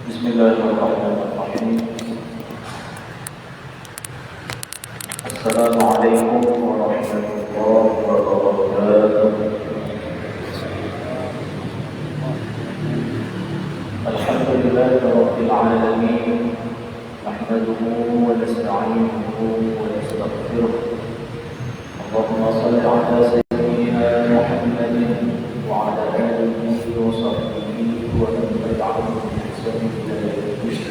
Bismillahirrahmanirrahim. Assalamualaikum warahmatullahi wabarakatuh. Alhamdulillahirabbil alamin. Nahmaduhu wa nasta'inuhu wa nastaghfiruh. Allahumma shalli ala sayyidina Muhammadin wa ala alihi wa sahbihi wa man tabi'ahum bi ihsan ila yaumil din.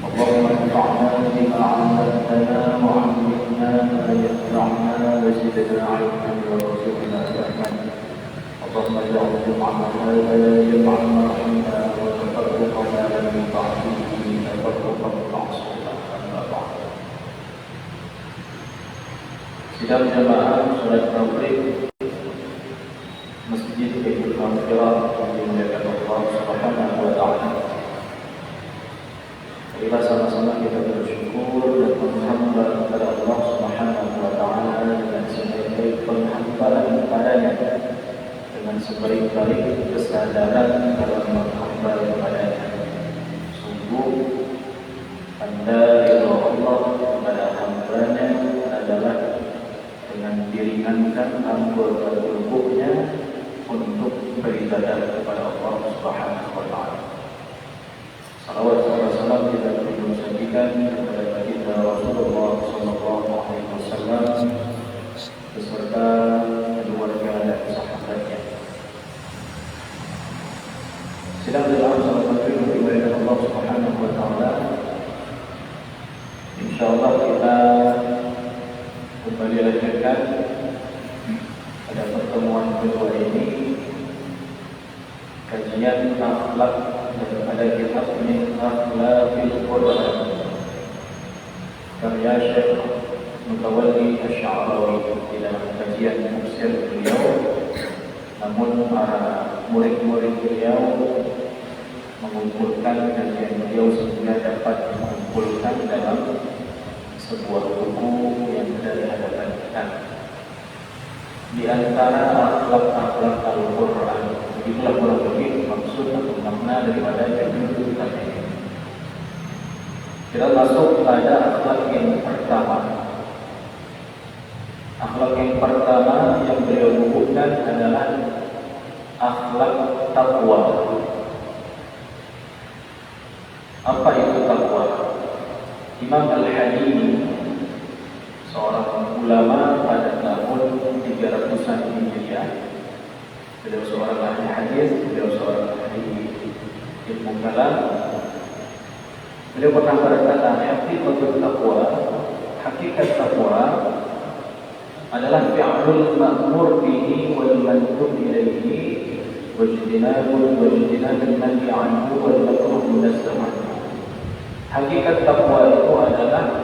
اللهم انفعنا بما علمتنا وعلمنا ما ينفعنا وزدنا علما وارزقنا فهما. اللهم اجعل جمعنا هذا جمعا مرحوما وتفرقنا من بعده تفرقا معصوما. اما بعد. Sidang jamaah salat maghrib Masjid Baitul Maghfirah yang dimuliakan Allah Subhanahu wa taala. Marilah sama-sama kita bersyukur dan menghamba kepada Allah Subhanahu wa taala dengan sebaik-baik penghambaan kepadanya, dengan sebaik-baik kesadaran dalam menghamba kepadanya. Sungguh tanda ridha Allah kepada hambanya adalah dengan diringankan anggota tubuhnya untuk beribadah kepada Allah Subhanahu wa taala. Salawat dan salam kita sampaikan kepada baginda Rasulullah sallallahu alaihi wasallam beserta keluarga dan sahabatnya. Sedang dalam salat maghrib dimuliakan Allah Subhanahu wa taala. Insyaallah kita kembali lanjutkan pada pertemuan kedua ini kajian akhlak daripada kitab Min Akhlaqil Quran karya Syekh Mutawalli Asy'arawi. Di dalam kajian tafsir beliau, namun para murid-murid beliau mengumpulkan kajian beliau sehingga dapat mengumpulkan dalam sebuah buku yang ada di hadapan kita. Di antara akhlak-akhlak Al-Quran, itulah kurang lebih maksud atau makna daripada judul kita ini. Kita masuk pada akhlak yang pertama. Akhlak yang pertama yang beliau bukukan adalah akhlak taqwa. Apa itu taqwa? Imam Al-Hadimi, seorang ulama pada tahun 300-an Hijriah. Beliau seorang ahli hadis, beliau seorang ahli ilmu kalam. Beliau pernah berkata, haqiqatul taqwa, hakikat taqwa adalah fi'lul ma'mur bihi wal mandub ilaihi wajtinabul manhi anhu wal makruh munazzah. Hakikat taqwa itu adalah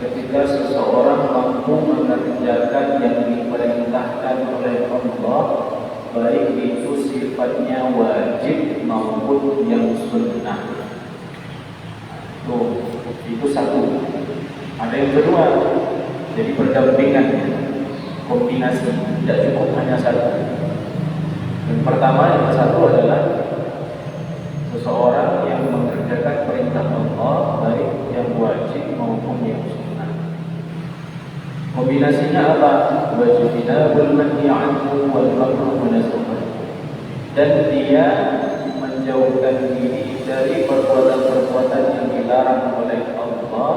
ketika seseorang mampu mengerjakan yang diperintahkan oleh Allah, baik itu sifatnya wajib maupun yang sunnah. Itu satu. Ada yang kedua, jadi berdampingan, kombinasi, tidak cukup hanya satu. Yang pertama, yang satu adalah seseorang yang mengerjakan perintah Allah, baik yang wajib maupun yang sunnah. Kombinasinya apa? Wajibinabul manhi anhu wal makruh munazzah. Dan dia menjauhkan diri dari perbuatan-perbuatan yang dilarang oleh Allah,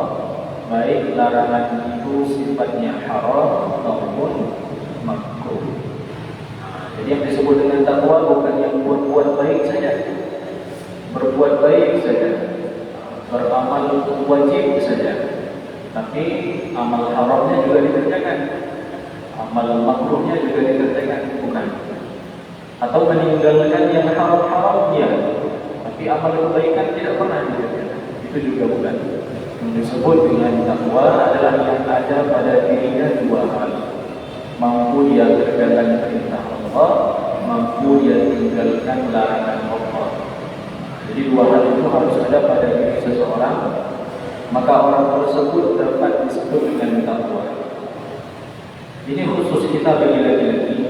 baik larangan itu sifatnya haram maupun makruh. Jadi yang disebut dengan takwa bukan yang berbuat baik saja, berbuat baik saja, beramal wajib saja, tapi amal haramnya juga dikerjakan, amal makruhnya juga dikerjakan, bukan. Atau meninggalkan yang haram-haram, ya, tapi amal kebaikan tidak pernah dikerjakan, itu juga bukan. Yang disebut dengan takwa adalah yang ada pada dirinya dua hal: mampu dia kerjakan perintah Allah, mampu dia tinggalkan larangan Allah. Jadi dua hal itu harus ada pada diri seseorang, maka orang tersebut dapat disebut dengan takwa. Ini khusus kita bagi laki-laki.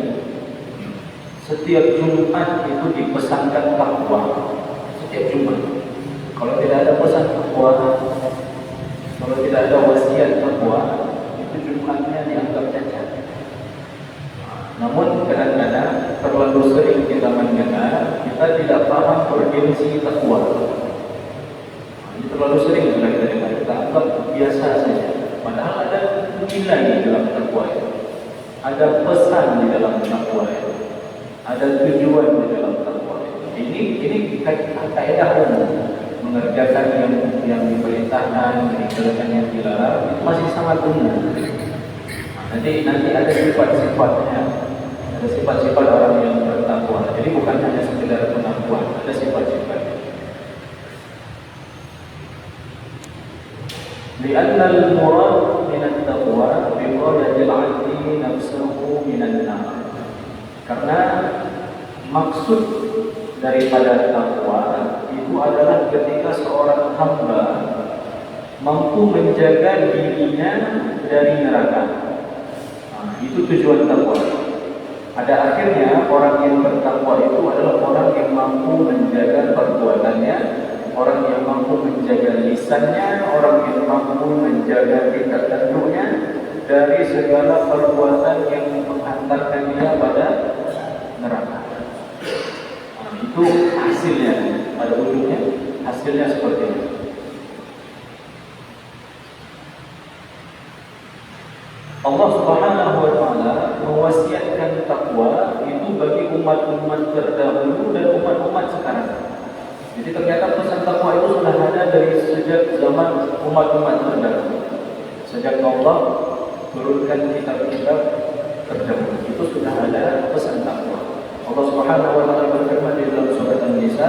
Setiap Jumat itu dipesankan takwa. Setiap Jumat. Kalau tidak ada pesan takwa, kalau tidak ada wasiat takwa, itu Jumatnya dianggap cacat. Namun kadang-kadang terlalu sering kita mendengar, kita tidak paham urgensi takwa. Ini terlalu sering kita dengar, kita anggap biasa saja. Padahal ada nilai di dalam takwa itu, ada pesan di dalam takwa itu, ada tujuan di dalam takwa itu. Ini kaidah umum, mengerjakan yang diperintahkan, meninggalkan yang dilarang, itu masih sangat umum. Nanti ada sifat-sifatnya, ada sifat-sifat orang yang bertakwa. Jadi bukan hanya sekedar pengakuan, ada sifat-sifatnya. Lianna al-murad min at-taqwa biqadatil 'abdi nafsuhu min an-nar. Karena maksud daripada takwa itu adalah ketika seorang hamba mampu menjaga dirinya dari neraka. Itu tujuan takwa. Pada akhirnya orang yang bertakwa itu adalah orang yang mampu menjaga perbuatannya, orang yang mampu menjaga lisannya, orang yang mampu menjaga tingkah tanduknya dari segala perbuatan yang menghantarkan dia pada neraka. Itu hasilnya, pada ujungnya hasilnya seperti itu. Allah Subhanahu wa taala mewasiatkan takwa itu bagi umat-umat terdahulu dan umat-umat sekarang. Jadi ternyata pesan takwa itu sudah ada dari sejak zaman umat-umat terdahulu. Sejak Allah turunkan kitab-kitab terdahulu, itu sudah ada pesan takwa. Allah Subhanahu wa taala berfirman di dalam surat An-Nisa,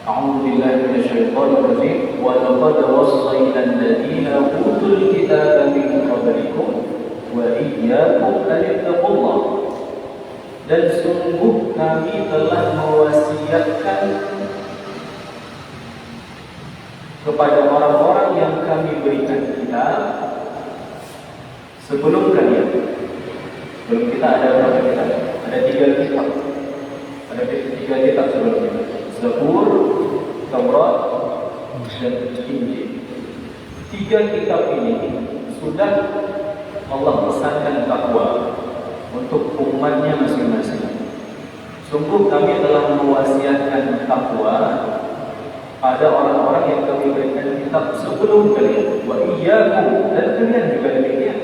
A'udzu billahi minasyaitonir rajim. Wa laqad wassayna alladziina utul kitaaba min qablikum wa iyyakum an ittaqullah. Dan sungguh kami telah mewasiatkan kepada orang-orang yang kami berikan kitab sebelum kalian. Sebelum kita ada berapa kitab? Ada 3 kitab. Ada 3 kitab sebelum kita. Zabur, Taurat, dan Injil. 3 kitab ini sudah Allah pesankan takwa untuk umatnya masing-masing. Sungguh kami telah mewasiatkan takwa pada orang-orang yang kami berikan kitab sebelum kalian. Wa iyyakum, dan kalian juga demikian.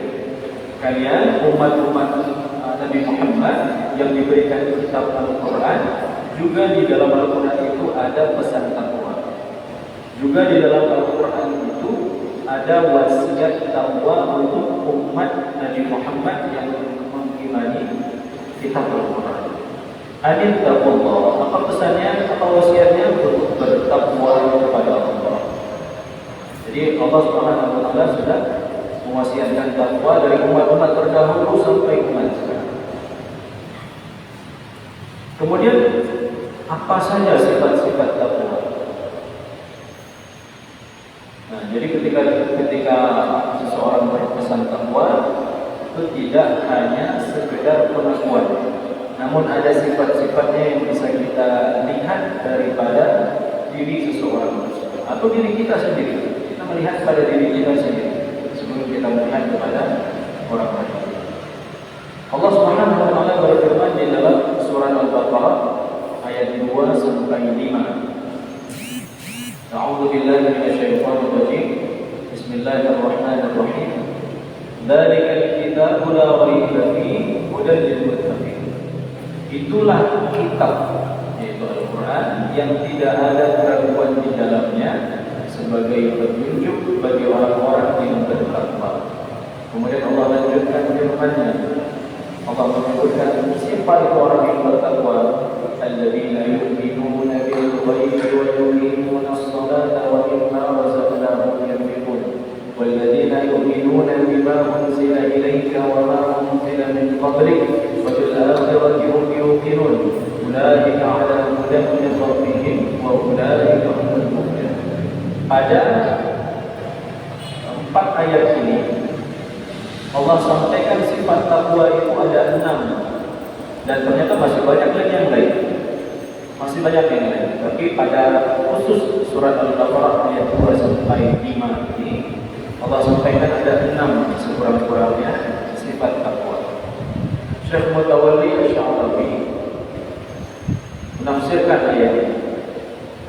Kalian umat-umat Nabi Muhammad yang diberikan kitab Al-Quran, juga di dalam Al-Quran itu ada pesan takwa. Juga di dalam Al-Quran itu ada wasiat takwa untuk umat Nabi Muhammad yang mengimani kitab Al-Quran. Anittaqullah. Apa pesannya? Apa wasiatnya? Untuk bertakwa kepada Allah. Jadi Allah Subhanahu wa taala sudah mewasiatkan takwa dari umat-umat terdahulu sampai umat sekarang. Kemudian apa saja sifat-sifat takwa? Nah, jadi ketika seseorang berpesan takwa itu tidak hanya sekedar pengakuan, namun ada sifat-sifatnya yang bisa kita lihat daripada diri seseorang atau diri kita sendiri. Kita melihat pada diri kita sendiri sebelum kita melihat kepada orang lain. Allah Subhanahu wa taala berfirman di dalam surah Al-Baqarah ayat 2 sampai 5. A'udzu billahi minasyaitonir rajim. Bismillahirrahmanirrahim. Dzalikal kitabu la raiba fihi hudan lil muttaqin. Itulah kitab, yaitu Al-Quran, yang tidak ada keraguan di dalamnya sebagai petunjuk bagi orang-orang yang bertakwa. Kemudian Allah lanjutkan firman-Nya. Allah menyebutkan siapa itu orang yang bertakwa, alladzina yu'minuna bil ghaibi wa yuqimuna as-salata wa mimma razaqnahum yunfiqun walladzina yu'minuna bima unzila ilayka wa ma unzila min qablik wa bil akhirati hum yuqinun ulaika 'ala hudan min rabbihim wa ulaika humul muhtadun. Pada 4 ayat ini Allah sampaikan sifat takwa itu ada 6, dan ternyata masih banyak lagi yang lain. Masih banyak yang lain. Tapi pada khusus surat Al-Baqarah ayat 2 sampai 5 ini Allah sampaikan ada 6 sekurang-kurangnya sifat takwa. Syekh Mutawalli Asy-Sya'rawi menafsirkan ayat ini,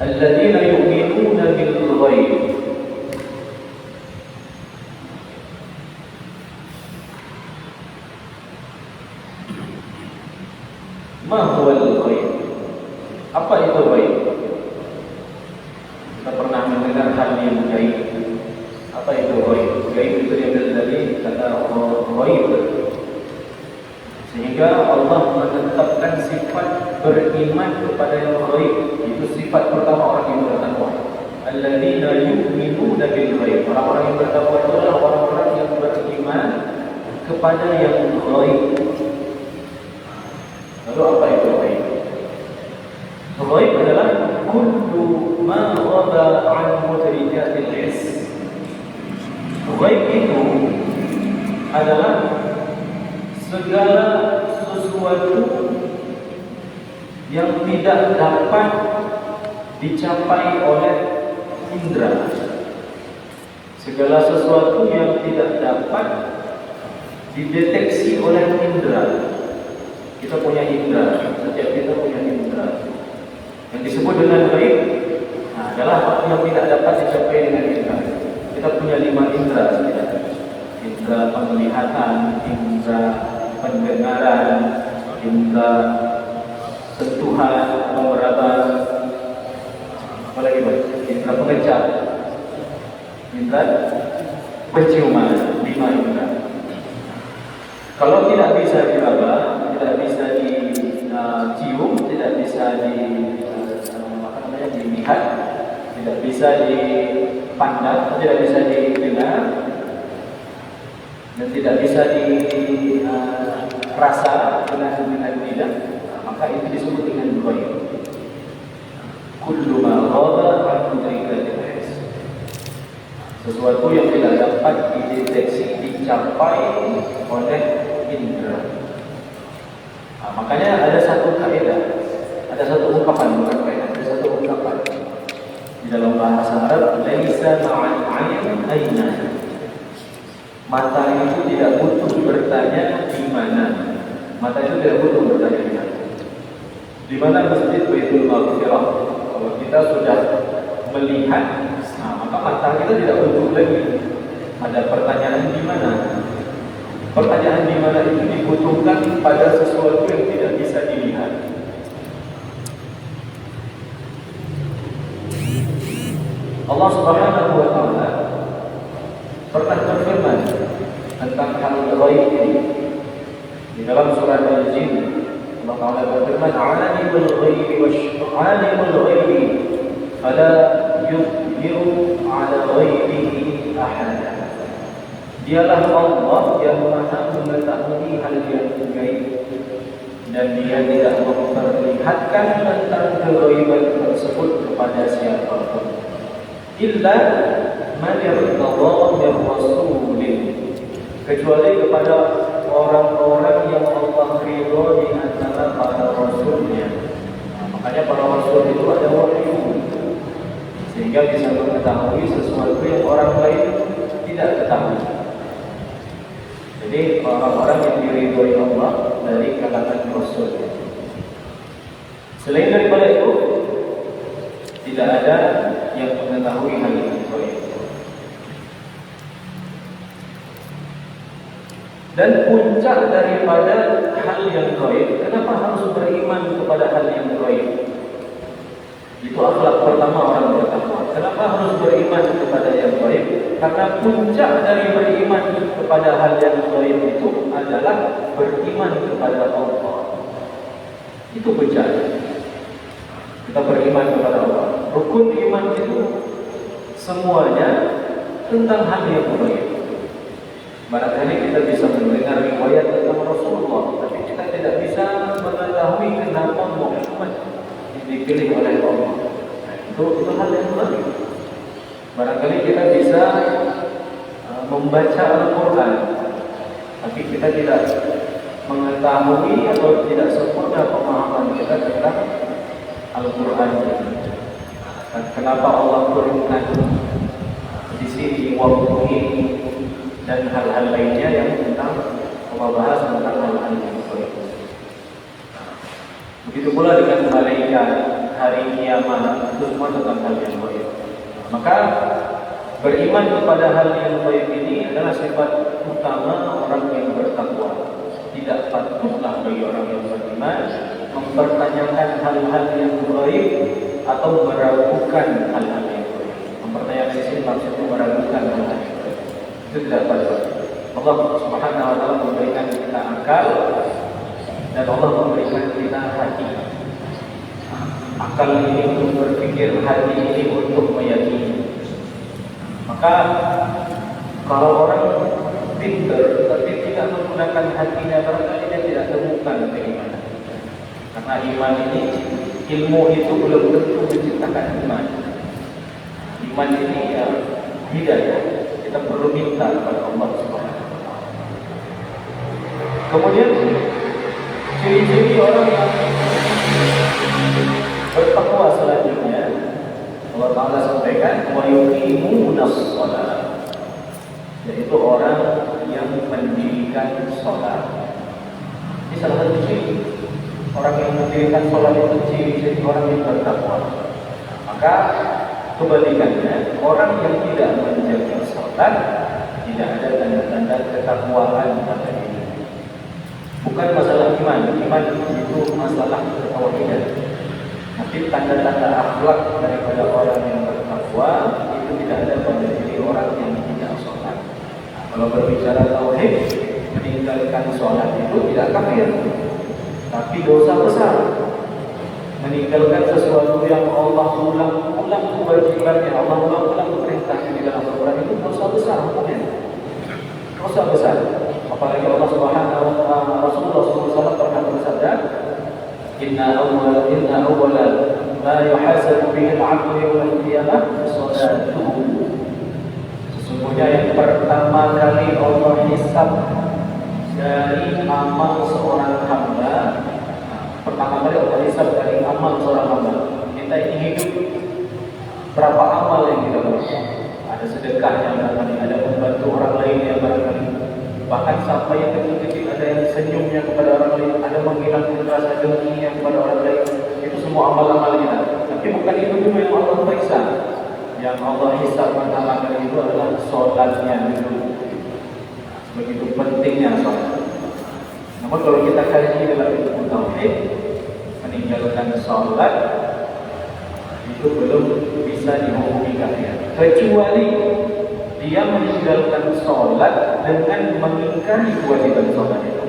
alladzina yu'minuna bil ghaib. Ma huwa al-ghaib? Apa itu ghaib? Kita pernah mendengar hal yang gaib. Apa itu ghaib? Gaib itu diambil dari kata ghaib. Sehingga Allah menetapkan sifat beriman kepada yang ghaib. Itu sifat pertama orang yang bertakwa. Alladzina yu'minuna bil ghaib. Orang-orang yang bertakwa itu adalah orang-orang yang beriman kepada yang ghaib. Lalu apa itu ghaib? Ghaib adalah kullu ma ghaba an mudrikatil his. Ghaib itu adalah segala sesuatu yang tidak dapat dicapai oleh indera. Segala sesuatu yang tidak dapat dideteksi oleh indera. Kita punya indera, setiap kita punya indera. Yang disebut dengan ghaib adalah yang tidak dapat dicapai dengan indera. Kita punya 5 indera sebenarnya. Indera penglihatan, indera pendengaran, indera sentuhan, meraba, apa lagi Pak? Indera pengecap, indera penciuman, 5 indera. Kalau tidak bisa diraba, tidak bisa dicium, tidak bisa dilihat, tidak bisa dipandang, tidak bisa didengar, dan tidak bisa dirasa dengan lidah, maka itu disebut dengan ghaib. Kullu ma ghaba an mudrikatil his. Sesuatu yang tidak dapat dideteksi, dicapai oleh indera. Makanya ada satu kaidah, ada satu ungkapan, bukan kaidah, ada satu ungkapan di dalam bahasa Arab, laisa ma'al 'ain aina. Mata itu tidak butuh bertanya di mana. Mata itu tidak butuh bertanya di mana. Di mana masjid Baitul Maghfirah? Kalau kita sudah melihat, maka mata kita tidak butuh lagi ada pertanyaan di mana. Pertanyaan di mana itu dibutuhkan pada sesuatu yang tidak bisa dilihat. Allah Subhanahu wa taala pernah berfirman tentang hal ghaib ini di dalam surah Al-Jin. Allah Taala berfirman, "Alimul ghaibi wasyahadatil ghaibi fala yuzhiru 'ala ghaibihi ahada." Dialah Allah yang Maha mengetahui hal yang gaib dan Dia tidak memperlihatkan tentang keghaiban tersebut kepada siapapun illa man yartadha min rasulin, kecuali kepada orang-orang yang Allah ridho di antara para rasulnya. Makanya para rasul itu ada wahyu, sehingga bisa mengetahui sesuatu yang orang lain tidak ketahui. Jadi orang-orang yang diridhoi Allah dari kalangan rasul. Selain daripada itu, tidak ada yang mengetahui hal itu. Dan puncak daripada hal yang gaib, kenapa harus beriman kepada hal yang gaib? Itu akhlak pertama orang bertakwa. Kenapa harus beriman kepada yang gaib? Karena puncak dari beriman kepada hal yang gaib itu adalah beriman kepada Allah. Itu puncaknya. Kita beriman kepada Allah. Rukun iman itu semuanya tentang hal yang gaib. Barangkali kita bisa mendengar riwayat tentang Rasulullah, tapi kita tidak bisa mengetahui kenapa Muhammad dipilih oleh Allah. Itu hal yang gaib. Barangkali kita bisa membaca Al-Quran, tapi kita tidak mengetahui atau tidak sempurna pemahaman kita tentang Al-Quran. Dan kenapa Allah turunkan di sini waktu ini dan hal-hal lainnya yang tentang membahas tentang hal-hal yang baik. Begitu pula dengan malaikat, hari kiamat, itu semua tentang hal yang baik. Maka beriman kepada hal yang baik ini adalah sifat utama orang yang bertakwa. Tidak patutlah bagi orang yang beriman mempertanyakan hal-hal yang baik atau meragukan hal-hal yang baik. Mempertanyakan di sini maksudnya meragukan hal-hal yang baik. Itu tidak patut. Allah Subhanahu wa taala memberikan kita akal dan Allah memberikan kita hati. Akal ini untuk berpikir, hati ini untuk meyakini. Maka kalau orang pintar tapi tidak menggunakan hatinya, barangkali dia tidak temukan keimanan. Karena iman ini, ilmu itu belum tentu menciptakan iman. Iman ini ya hidayah. Kita perlu minta kepada Allah Subhanahu wa taala. Kemudian ciri-ciri orang yang bertakwa selanjutnya Allah Ta'ala sampaikan wa yuqimunas shalah, yaitu orang yang mendirikan sholat. Ini salah satu ciri orang yang mendirikan sholat, itu ciri orang yang bertakwa. Maka kebalikannya, orang yang tidak menjaga sholat tidak ada tanda-tanda ketakwaan pada diri. Bukan masalah iman itu masalah ketauhidan. Tapi tanda-tanda akhlak daripada orang yang bertakwa itu tidak ada pada diri orang yang tidak sholat. Kalau berbicara tauhid, meninggalkan sholat itu tidak kafir, tapi dosa besar. Meninggalkan sesuatu yang Allah ulang-ulang kewajibannya, Allah ulang-ulang perintahnya di dalam Al-Quran, itu dosa besar hukumnya. Dosa besar. Apalagi Allah Subhanahu wa taala, Rasulullah SAW pernah bersabda, Inna awwala ma yuhasabu bihi al-'abdu yawm al-qiyamah salatuhu. Sesungguhnya yang pertama kali Allah hisab dari amal seorang hamba, pertama kali Allah hisab dari amal seorang hamba. Kita ini hidup, berapa amal yang kita buat? Ada sedekahnya barangkali, ada membantu orang lain yang barangkali, bahkan sampai yang kecil-kecil ada yang senyumnya kepada orang lain, ada menghilangkan rasa dengkinya kepada orang lain. Itu semua amal-amal kita. Tapi bukan itu dulu yang Allah periksa. Yang Allah hisab pertama kali itu adalah sholatnya dulu. Begitu pentingnya sholat. Namun kalau kita kaji dalam ilmu tauhid, meninggalkan sholat itu belum bisa dihukumi kafir, kecuali dia meninggalkan sholat dengan mengingkari kewajiban sholat itu.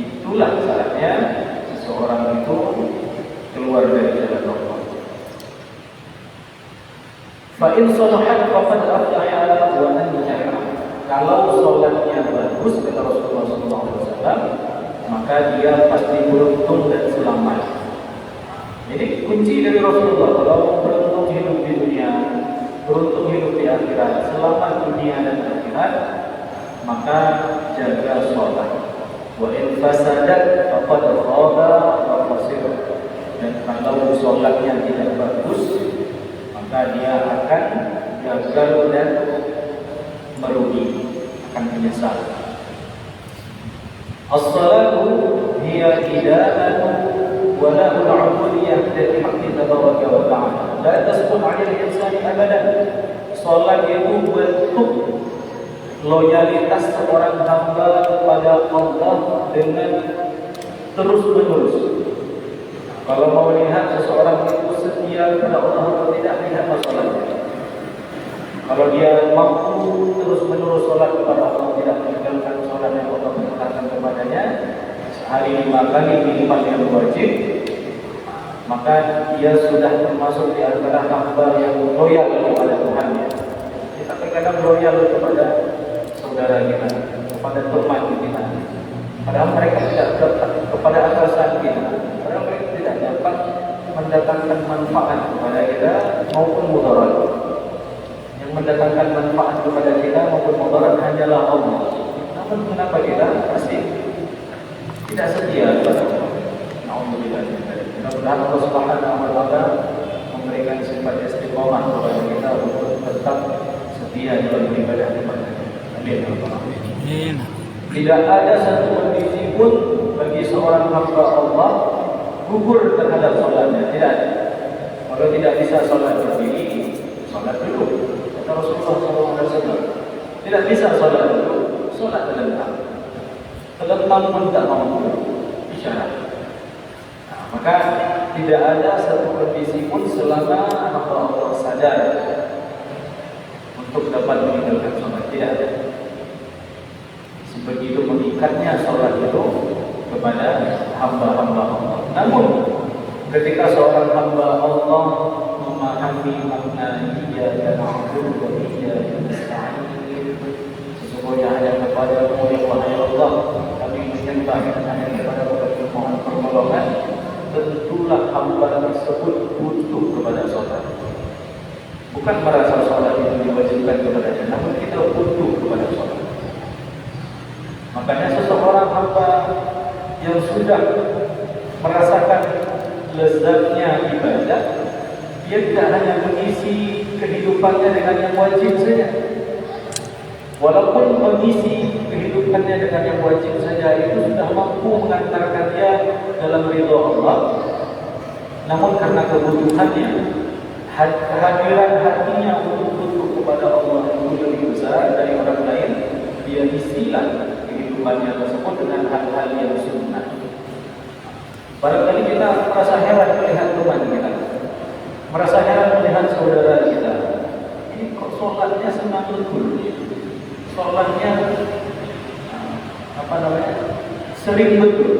Itulah saatnya seseorang itu keluar dari jalan Allah. Fa'in sholahat faqad aflaha wa anjaha. Kalau sholatnya bagus, kata Rasulullah SAW, maka dia pasti beruntung dan selamat. Jadi kunci dari Rasulullah, kalau beruntung hidup di dunia, beruntung hidup di akhirat, selamat dunia dan akhirat, maka jaga sholat. Wa in fasadat faqad khaba wa khasir. Dan kalau sholatnya tidak bagus, maka dia akan gagal dan merugi, akan menyesal. As-salatu hiya idamatu wa lahu al-'ubudiyyah fi haqqi tabaraka wa ta'ala. La tasqut 'ala al-insani abadan. Salat itu bentuk loyalitas seorang hamba kepada Allah dengan terus-menerus. Kalau mau lihat seseorang itu setia kepada Allah atau tidak, lihat masalahnya. Kalau dia mampu terus-menerus sholat kepada Allah, tidak meninggalkan sholat yang Allah perintahkan kepadanya sehari 5 kali minimal yang wajib, maka dia sudah termasuk di antara hamba yang loyal kepada Tuhannya. Kita terkadang loyal kepada saudara kita, kepada teman kita, padahal mereka tidak dapat, kepada atasan kita, padahal mereka tidak dapat mendatangkan manfaat kepada kita maupun mudarat. Yang mendatangkan manfaat kepada kita maupun mudarat hanyalah Allah. Namun kenapa kita masih tidak setia kepada Allah? Alhamdulillah. Mudah-mudahan Allah Subhanahu wa taala memberikan sifat istiqomah istiqomah kepada kita untuk tetap setia dalam ibadah kepada-Nya. Amin. Tidak ada satu kondisi pun bagi seorang hamba Allah gugur terhadap sholatnya. Tidak ada. Kalau tidak bisa sholat berdiri, sholat duduk. Kata Rasulullah SAW. Tidak bisa sholat duduk, sholat terlentang. Terlentang pun tak mampu isyarat. Nah, maka tidak ada satu kondisi pun selama hamba Allah sadar untuk dapat meninggalkan sholat. Tidak ada. Sebegitu mengikatnya sholat itu kepada hamba-hamba Allah. Namun ketika seorang hamba Allah memahami makna iyyaka na'budu wa iyyaka nasta'in, sesungguhnya hanya kepada-Mu ya wahai Allah kami menyembah, hanya kepada-Mu kami mohon pertolongan, tentulah hamba tersebut butuh kepada sholat. Bukan merasa sholat itu diwajibkan kepadanya, namun kita butuh kepada sholat. Makanya seseorang hamba yang sudah merasakan lezatnya ibadah, dia tidak hanya mengisi kehidupannya dengan yang wajib saja. Walaupun mengisi kehidupannya dengan yang wajib saja itu sudah mampu mengantarkan dia dalam ridha Allah, namun karena kebutuhannya, kehadiran hatinya untuk butuh kepada Allah itu lebih besar dari orang lain, dia isilah kehidupannya tersebut dengan hal-hal yang sunnah. Barangkali kita merasa heran melihat teman kita, merasa heran melihat saudara kita. Ini kok sholatnya senang betul, sholatnya sering betul.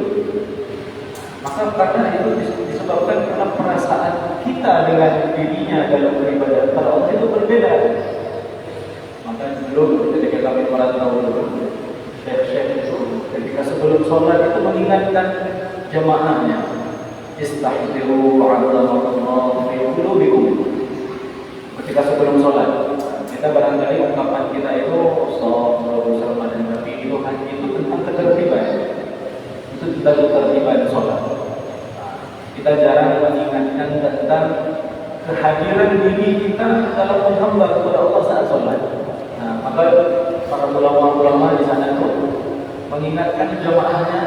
Maka karena itu disebabkan karena perasaan kita dengan dirinya dalam beribadah kepada Allah itu berbeda. Maka dulu ketika kami merantau dulu, syekh-syekh itu ketika sebelum sholat itu mengingatkan jamaahnya, istahdiru azamatallah fi qulubikum. Ketika sebelum sholat, kita barangkali ungkapan kita itu sallallahu alaihi wasallam itu tentang ketertiban. Itu tentang ketertiban sholat. Kita jarang mengingatkan tentang kehadiran diri kita dalam menghamba kepada Allah saat sholat. Nah, maka para ulama-ulama di sana itu mengingatkan jamaahnya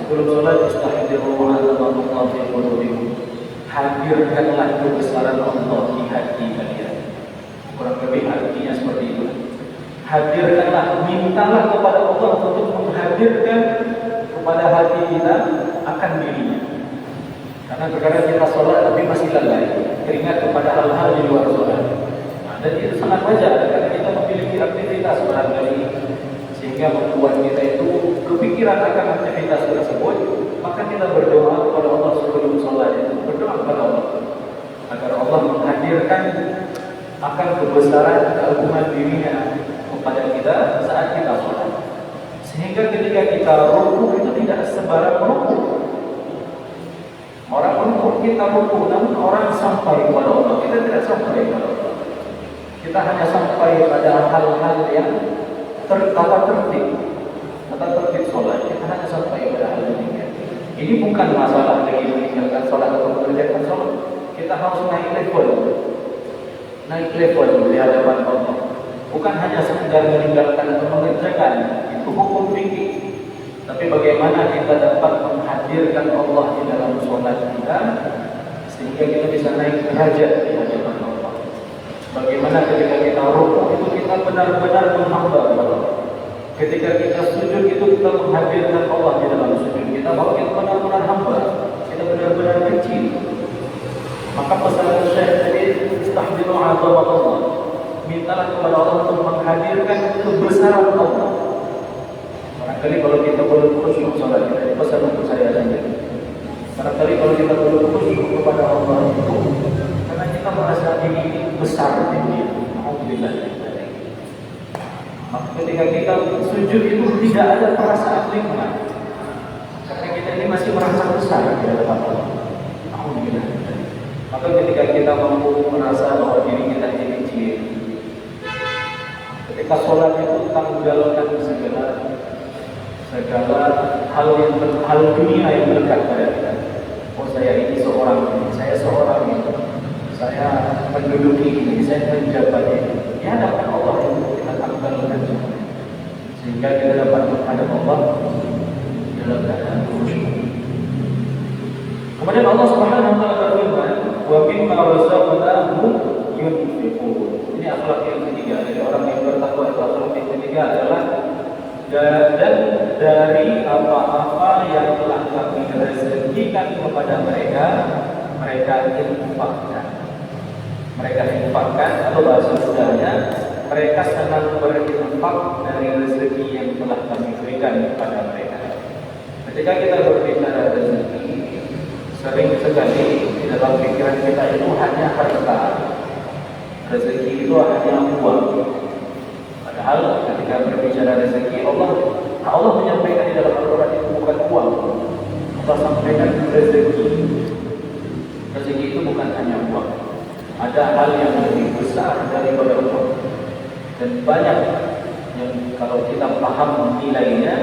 sebelum sholat, istahdiru azamatallah fi qulubikum. Hadirkanlah kebesaran Allah di hati kalian. Kurang lebih artinya seperti itu. Hadirkanlah, mintalah kepada Allah untuk menghadirkan kepada hati kita akan dirinya. Karena terkadang kita sholat tapi masih lalai, teringat kepada hal-hal di luar sholat. Nah, dan itu sangat wajar karena kita memiliki aktivitas barangkali sehingga membuat kita itu kepikiran akan aktivitas tersebut. Maka kita berdoa kepada Allah sebelum sholat itu, berdoa kepada Allah agar Allah menghadirkan akan kebesaran keagungan dirinya kepada kita saat kita sholat. Sehingga ketika kita rukuk itu tidak sebarang rukuk. Orang rukuk kita rukuk, namun orang sampai kepada Allah, kita tidak sampai kepada Allah. Kita hanya sampai pada hal-hal yang tata tertib sholat. Kita hanya sampai pada hal ini. Ini bukan masalah lagi meninggalkan sholat atau mengerjakan sholat. Kita harus naik level di hadapan Allah. Bukan hanya sekedar meninggalkan atau mengerjakan, itu hukum fikih. Tapi bagaimana kita dapat menghadirkan Allah di dalam sholat kita sehingga kita bisa naik derajat di hadapan Allah. Bagaimana ketika kita rukuk itu kita benar-benar menghamba Allah. Ketika kita sujud itu kita menghadirkan Allah di dalam sujud kita, bahwa kita benar-benar hamba, kita benar-benar kecil. Maka pesan Syekh tadi, istahdiru azamatallah, mintalah kepada Allah untuk menghadirkan kebesaran Allah. Barangkali kalau kita belum khusyuk sholat kita, pesan untuk saya saja. Barangkali kalau kita belum khusyuk kepada Allah itu karena kita merasa ini besar di dunia. Alhamdulillah. Maka ketika kita sujud itu tidak ada perasaan nikmat, karena kita ini masih merasa besar di hadapan Allah. Alhamdulillah. Maka ketika kita mampu merasa bahwa diri kita ini kecil, ketika sholat itu tanggalkan segala hal dunia yang melekat pada kita. Oh, saya ini seorang ini, saya seorang itu, saya menduduki ini, saya menjabat ini. Di hadapan Allah yang kita lakukan dengan cara, sehingga kita dapat menghadap Allah dalam keadaan khusyuk. Kemudian Allah Subhanahu wa taala berfirman, "Wa mimma razaqnahum yunfiqun." Ini akhlak yang ketiga dari orang yang bertakwa. Akhlak yang ketiga adalah dan dari apa-apa yang telah kami rezekikan kepada mereka, mereka infakkan. Mereka infakkan, atau bahasa mudahnya, mereka senang berinfak dari rezeki yang telah kami berikan kepada mereka. Ketika kita berbicara rezeki, sering sekali di dalam pikiran kita itu hanya harta. Rezeki itu hanya uang. Padahal ketika berbicara rezeki, Allah menyampaikan di dalam Al-Quran itu bukan uang. Allah sampaikan rezeki. Rezeki itu bukan hanya uang. Ada hal yang lebih besar daripada uang. Dan banyak yang kalau kita paham nilainya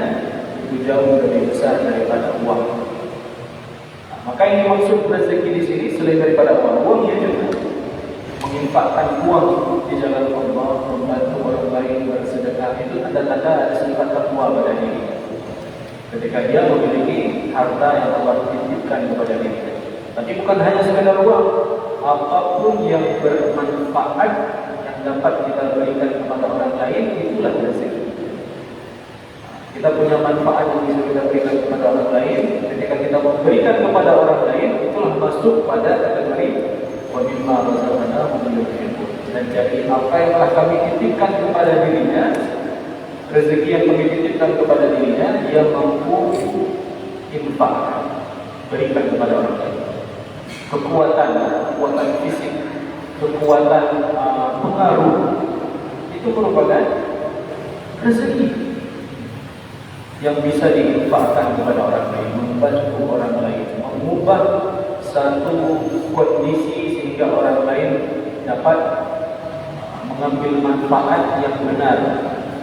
itu jauh lebih besar daripada uang. Nah, maka yang dimaksud rezeki di sini selain daripada uangnya juga menginfakkan uang di jalan Allah, membantu orang lain, bersedekah, itu tanda-tanda ada sifat takwa pada dirinya. Ketika dia memiliki harta yang Allah titipkan kepada dirinya. Tapi bukan hanya sekedar uang, apapun yang bermanfaat yang dapat kita berikan kepada orang lain, itulah rezeki. Kita punya manfaat yang bisa kita berikan kepada orang lain. Ketika kita memberikan kepada orang lain, itulah masuk pada kategori wa mimma razaqnahum yunfiqun. Dan jadi apa yang telah kami titipkan kepada dirinya, rezeki yang kami titipkan kepada dirinya, dia mampu infak, berikan kepada orang lain. Kekuatan fisik, kekuatan pengaruh, itu merupakan rezeki yang bisa diinfakkan kepada orang lain, membantu orang lain, mengubah satu kondisi sehingga orang lain dapat mengambil manfaat yang benar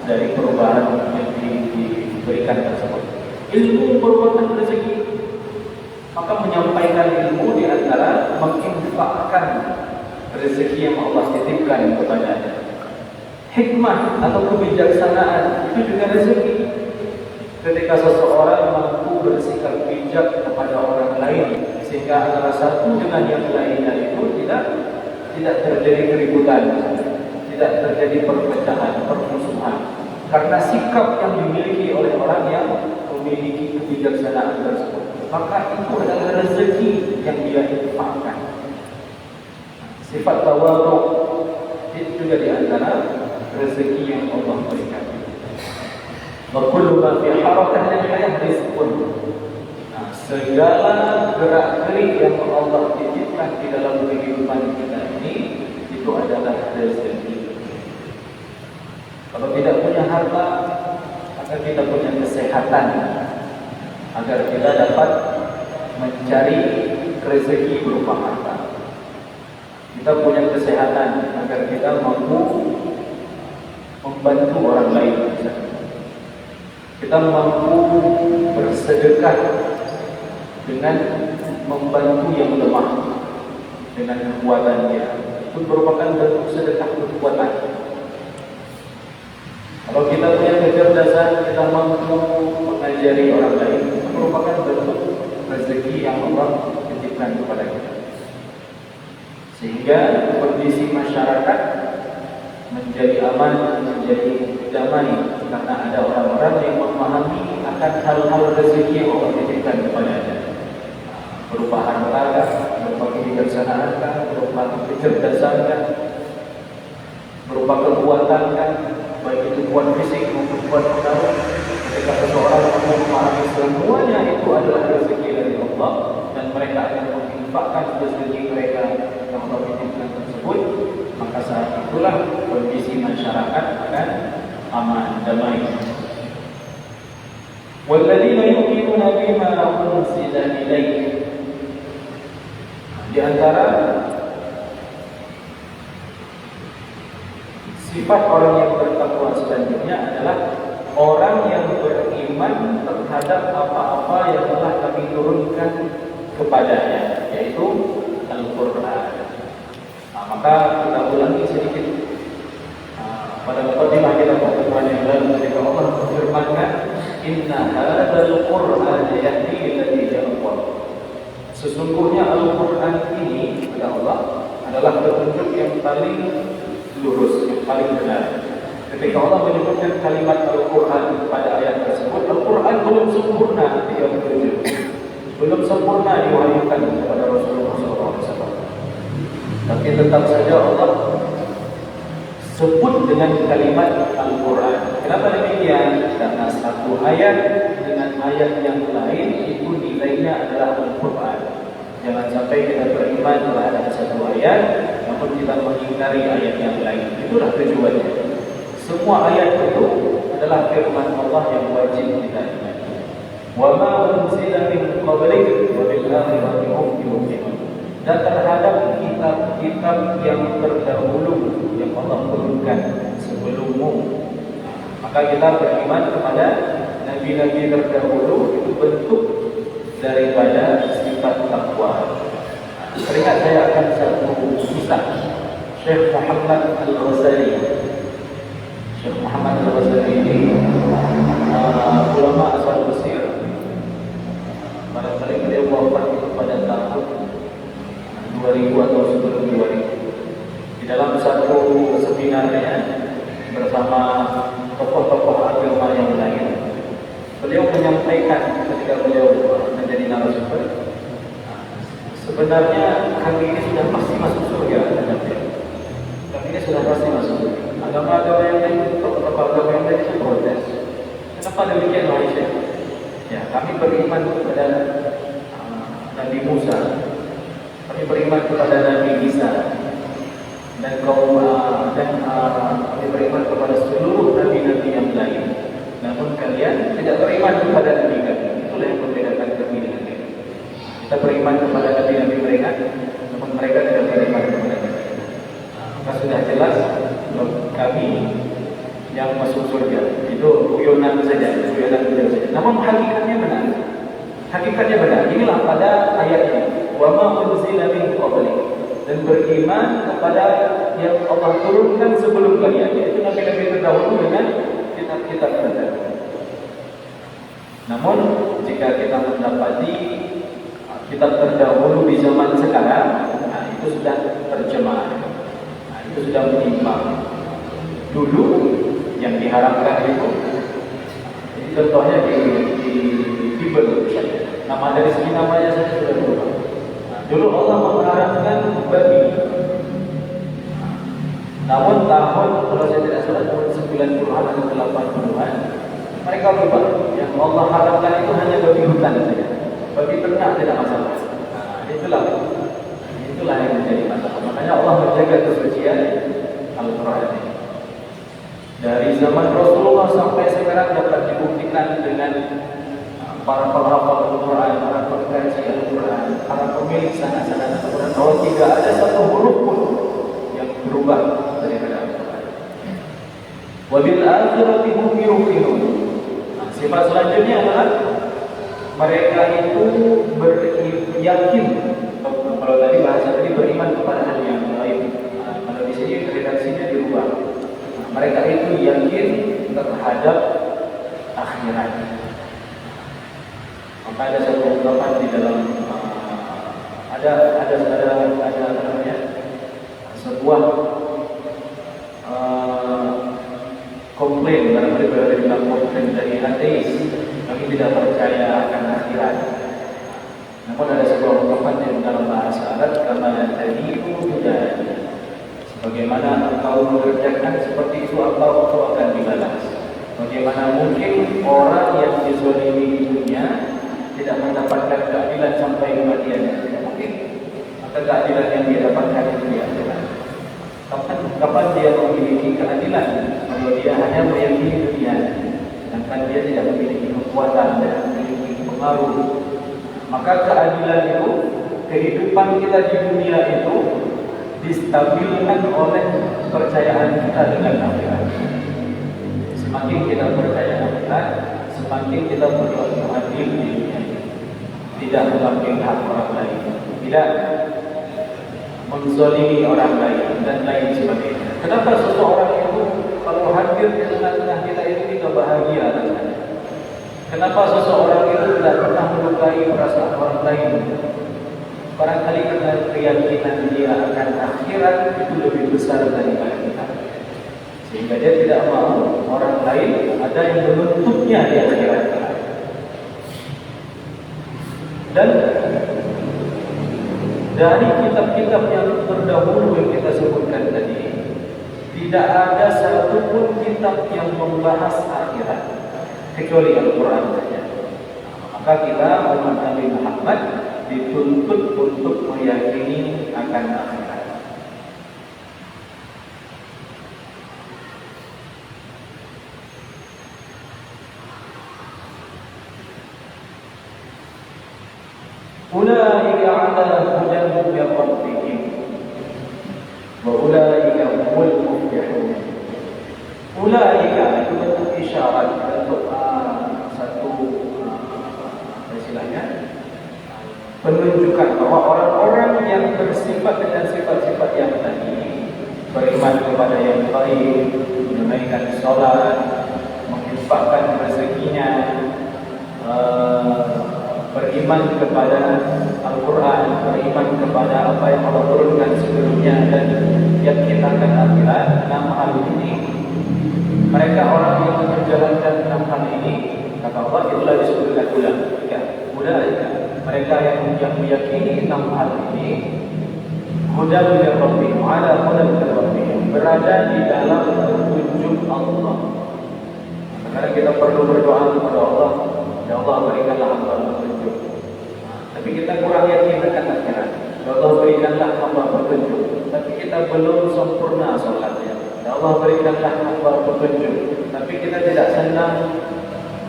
dari perubahan yang diberikan tersebut. Ilmu merupakan rezeki. Maka menyampaikan ilmu di antara menginfakkan rezeki yang Allah titipkan kepadanya. Hikmah atau kebijaksanaan itu juga rezeki. Ketika seseorang mampu bersikap bijak kepada orang lain, sehingga antara satu dengan yang lainnya itu tidak terjadi keributan, tidak terjadi perpecahan, permusuhan, karena sikap yang dimiliki oleh orang yang memiliki kebijaksanaan tersebut. Maka itu adalah rezeki yang dia infakkan. Sifat tawadhu itu juga di antara rezeki yang Allah berikan. Wa kullu ma fi harakatil hayah rizqun. Segala gerak-gerik yang Allah titipkan di dalam kehidupan kita ini itu adalah rezeki. Kalau tidak punya harta, maka kita punya kesehatan, agar kita dapat mencari rezeki berupa harta. Kita punya kesehatan agar kita mampu membantu orang lain. Kita mampu bersedekah dengan membantu yang lemah dengan kekuatannya. Itu merupakan bentuk sedekah kekuatan. Kalau kita punya kecerdasan, kita mampu mengajari orang lain, itu merupakan bentuk rezeki yang Allah titipkan kepada kita. Sehingga kondisi masyarakat menjadi aman, menjadi damai, karena ada orang-orang yang memahami akan hal-hal rezeki yang Allah titipkan kepadanya. Berupa harta, berupa kebijaksanaan, berupa kecerdasan, berupa kekuatan, baik itu kuat fisik maupun kuat pengaruh. Ketika seseorang memahami semuanya itu adalah rezeki dari Allah, dan mereka akan menginfakkan rezeki mereka yang Allah titipkan tersebut, maka saat itulah kondisi masyarakat akan aman, damai. Walladzina yu'minuna bima unzila ilaik. Di antara sifat orang yang bertakwa selanjutnya adalah orang yang beriman terhadap apa-apa yang telah kami turunkan kepadanya, yaitu Al-Quran. Maka kita ulangi sedikit. Pada mukadimah kita pertemuan yang lalu ketika Allah berfirman, Inna hadzal Qur'ana yahdi lillati hiya aqwam. Sesungguhnya Al-Quran ini kata Allah adalah petunjuk yang paling lurus, yang paling benar. Ketika Allah menyebutkan kalimat Al-Quran pada ayat tersebut, Al-Quran belum sempurna dia petunjuk, belum sempurna diwahyukan kepada Rasulullah SAW. Tapi tetap saja Allah sebut dengan kalimat Al-Quran. Kenapa demikian? Karena satu ayat dengan ayat yang lain itu nilainya adalah Al-Quran. Jangan sampai kita beriman terhadap satu ayat, namun kita mengingkari ayat yang lain. Itulah tujuannya. Semua ayat itu adalah firman Allah yang wajib kita imani. Wa ma unzila min qablik wa bil akhirati hum yuqinun. Dan terhadap kitab-kitab yang terdahulu yang Allah turunkan sebelummu, maka kita beriman kepada nabi-nabi terdahulu itu bentuk daripada sifat takwa. Teringat saya akan satu kisah Syekh Muhammad Al-Ghazali. Syekh Muhammad Al-Ghazali ini ulama asal Mesir. Barangkali beliau wafat pada tahun 2000 atau sebelum 2000. Di dalam satu seminarnya bersama tokoh-tokoh agama yang lain, beliau menyampaikan ketika beliau menjadi narasumber, sebenarnya kami ini sudah pasti masuk surga. Kami ini sudah pasti masuk surga. Agama-agama yang lain, tokoh-tokoh agama yang lain itu protes. Kenapa demikian, wahai Syekh? Ya, kami beriman kepada Nabi Musa, kami beriman kepada Nabi Isa, dan kami beriman kepada seluruh nabi-nabi yang lain. Namun kalian tidak beriman kepada nabi kami. Itulah yang membedakan kami dengan mereka. Kita beriman kepada nabi-nabi mereka, namun mereka tidak beriman kepada kami. Maka sudah jelas kami yang masuk surga itu guyonan saja, guyonan saja. Namun hakikatnya benar. Hakikatnya benar. Inilah pada ayat ini. Wa ma unzila min qablik, dan beriman kepada yang Allah turunkan sebelum kalian, yaitu nabi-nabi terdahulu dengan kitab-kitab terdahulu. Namun jika kita mendapati kitab terdahulu di zaman sekarang, itu sudah terjemah, itu sudah menyimpang. Dulu yang diharapkan itu, jadi contohnya di Bible, nama dari segi namanya saja sudah berubah. Dulu Allah mengharapkan babi. Namun tahun, kalau saya tidak salah, tahun 90-an atau 80-an, mereka berubah. Yang Allah harapkan itu hanya babi hutan saja. Babi ternak tidak masalah. Itulah yang menjadi masalah. Makanya Allah menjaga kesucian Al-Quran ini. Dari zaman Rasulullah sampai sekarang dapat dibuktikan dengan para penghafal Al-Quran, para pengkaji Al-Quran, para pemilik sanad-sanad Al-Quran, bahwa tidak ada satu huruf pun yang berubah daripada Al-Quran. Wa bil akhirati hum yuqinun. Sifat selanjutnya adalah mereka itu yakin. Kalau tadi bahasa tadi beriman kepada hal yang lain. Kalau di sini redaksinya dirubah. Mereka itu yakin terhadap akhirat. Maka ada satu ungkapan di dalam ada namanya sebuah komplain, barangkali berada di dalam komplain dari ateis, kami tidak percaya akan akhirat. Namun ada sebuah ungkapan yang dalam bahasa Arab, kama tadiku juga, sebagaimana engkau mengerjakan seperti itu engkau akan dibalas. Bagaimana mungkin orang yang dizalimi di dunia tidak mendapatkan keadilan sampai kematian? Tidak mungkin. Maka keadilan yang dia dapatkan itu di akhirat. Kapan dia memiliki keadilan? Kalau dia hanya meyakini dunia, sedangkan dia tidak memiliki kekuatan dan memiliki pengaruh. Maka keadilan itu, kehidupan kita di dunia itu distabilkan oleh kepercayaan kita dengan akhirat. Semakin kita percaya akhirat, semakin kita berbuat adil di dunia. Tidak mengambil hak orang lain. Tidak menzalimi orang lain dan lain sebagainya. Kenapa seseorang itu kalau hadir di tengah-tengah kita itu kita bahagia rasanya? Kenapa seseorang itu tidak pernah melukai perasaan orang lain? Barangkali karena keyakinan dia akan akhirat itu lebih besar daripada kita, sehingga dia tidak mau orang lain ada yang menuntutnya di akhirat. Dan dari kitab-kitab yang terdahulu yang kita sebutkan tadi, tidak ada satupun kitab yang membahas akhirat kecuali Al-Quran saja. Maka kita umat Nabi Muhammad dituntut untuk meyakini akan akhirat. Ulaika ala hudan min rabbihim wa ulaika humul muflihun. Ulaika itu bentuk isyarat, bentuk satu istilahnya penunjukan bahwa orang-orang yang bersifat dengan sifat-sifat yang tadi, beriman kepada yang baik, menunaikan sholat, menginfakkan rezekinya, beriman kepada Al-Quran, beriman kepada apa yang Allah turunkan sebelumnya dan yakinakan akhirat. 6 hal ini, mereka orang yang menjalankan 6 hal ini, kata Allah, itulah disebutkan ulang. Mereka yang meyakini 6 hal ini, hudan min rabbihim, ala hudan min rabbihim, berada di dalam petunjuk Allah. Sekarang kita perlu berdoa kepada Allah, ya Allah berikanlah hamba petunjuk. Tapi kita kurang yakin akan akhirat. Ya Allah berikanlah hamba petunjuk. Tapi kita belum sempurna salatnya. Ya Allah berikanlah hamba petunjuk. Tapi kita tidak senang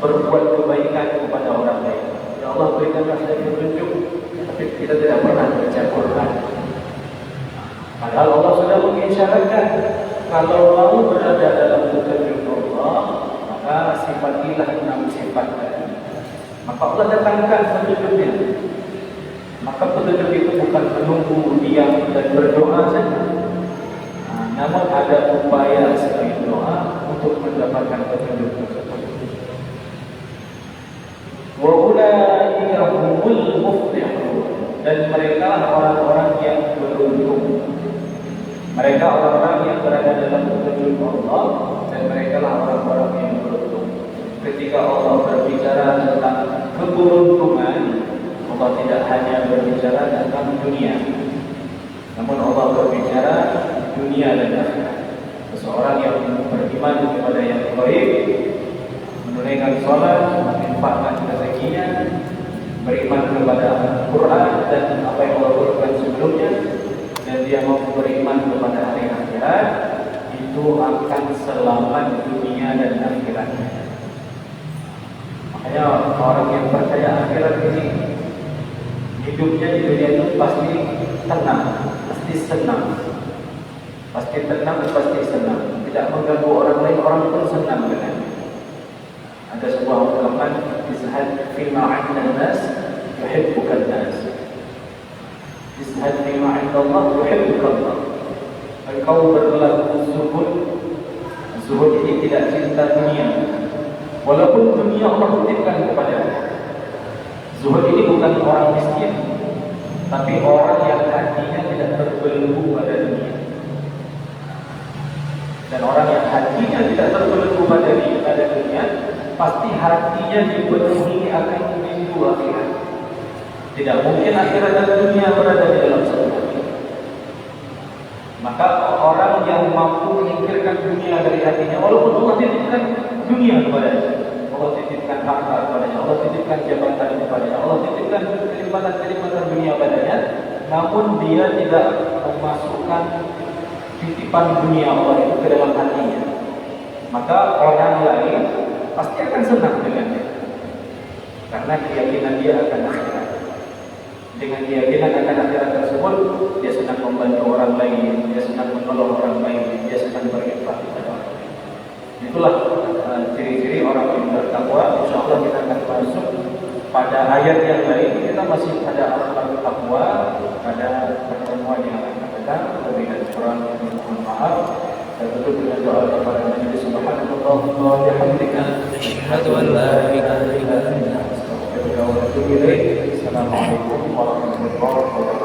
berbuat kebaikan kepada orang lain. Ya Allah berikanlah saya petunjuk. Tapi kita tidak pernah baca Quran. Padahal Allah sudah mengisyaratkan kalau mau berada dalam petunjuk Allah, maka sifatilah 6 sifat tadi. Maka Allah datangkan petunjuknya. Maka petunjuk itu bukan menunggu diam dan berdoa saja, namun ada upaya selain doa untuk mendapatkan petunjuk tersebut. Wa ulaika humul muflihun, dan mereka orang-orang yang beruntung. Mereka orang-orang yang berada dalam petunjuk Allah, dan mereka orang-orang yang beruntung. Ketika Allah berbicara tentang keberuntungan, Allah tidak hanya berbicara tentang dunia, namun Allah berbicara dunia dan akhirat. Seseorang yang beriman kepada yang baik, menunaikan salat, menginfakkan rezekinya, beriman kepada Al-Quran dan apa yang Allah turunkan sebelumnya, dan dia mau beriman kepada hari akhirat, itu akan selamat dunia dan akhiratnya. Makanya orang yang percaya akhirat ini, hidupnya di dunia itu pasti tenang, pasti senang, pasti tenang, pasti senang. Tidak mengganggu orang lain, orang pun senang dengannya. Ada sebuah ungkapan, izhad fima 'inda nas yuhibbuka an-nas, izhad fima 'inda Allah yuhibbuka Allah. Engkau berlaku zuhud. Zuhud ini tidak cinta dunia, walaupun dunia Allah titipkan kepada-Nya. Zuhud ini bukan orang miskin, tapi orang yang hatinya tidak terbelenggu pada dunia. Dan orang yang hatinya tidak terbelenggu pada dunia, pasti hatinya dipenuhi akan rindu akhirat. Tidak mungkin akhirat dan dunia berada di dalam satu hati. Maka orang yang mampu menyingkirkan dunia dari hatinya, walaupun Allah titipkan dunia kepadanya, Allah titipkan harta kepadanya, Allah titipkan jabatan kepadanya, Allah titipkan kenikmatan dunia padanya, namun dia tidak memasukkan titipan dunia Allah itu ke dalam hatinya, maka orang lain pasti akan senang dengannya, karena keyakinan dia akan akhirat. Dengan keyakinan akan akhirat tersebut, dia senang membantu orang lain, dia senang menolong orang lain, dia senang berinfak kepada orang lain. Itulah ciri-ciri orang yang bertakwa. InsyaAllah kita akan masuk pada ayat yang lain. Kita masih pada akhlak takwa pada pertemuan yang akan datang. sampaikan. Lebih dan kurangnya mohon maaf. Dan tutup dengan doa kepada Nabi Subhanahu wa bihamdika asyhadu an la ilaha illa anta astaghfiruka wa atubu ilaik. Assalamualaikum warahmatullahi wabarakatuh.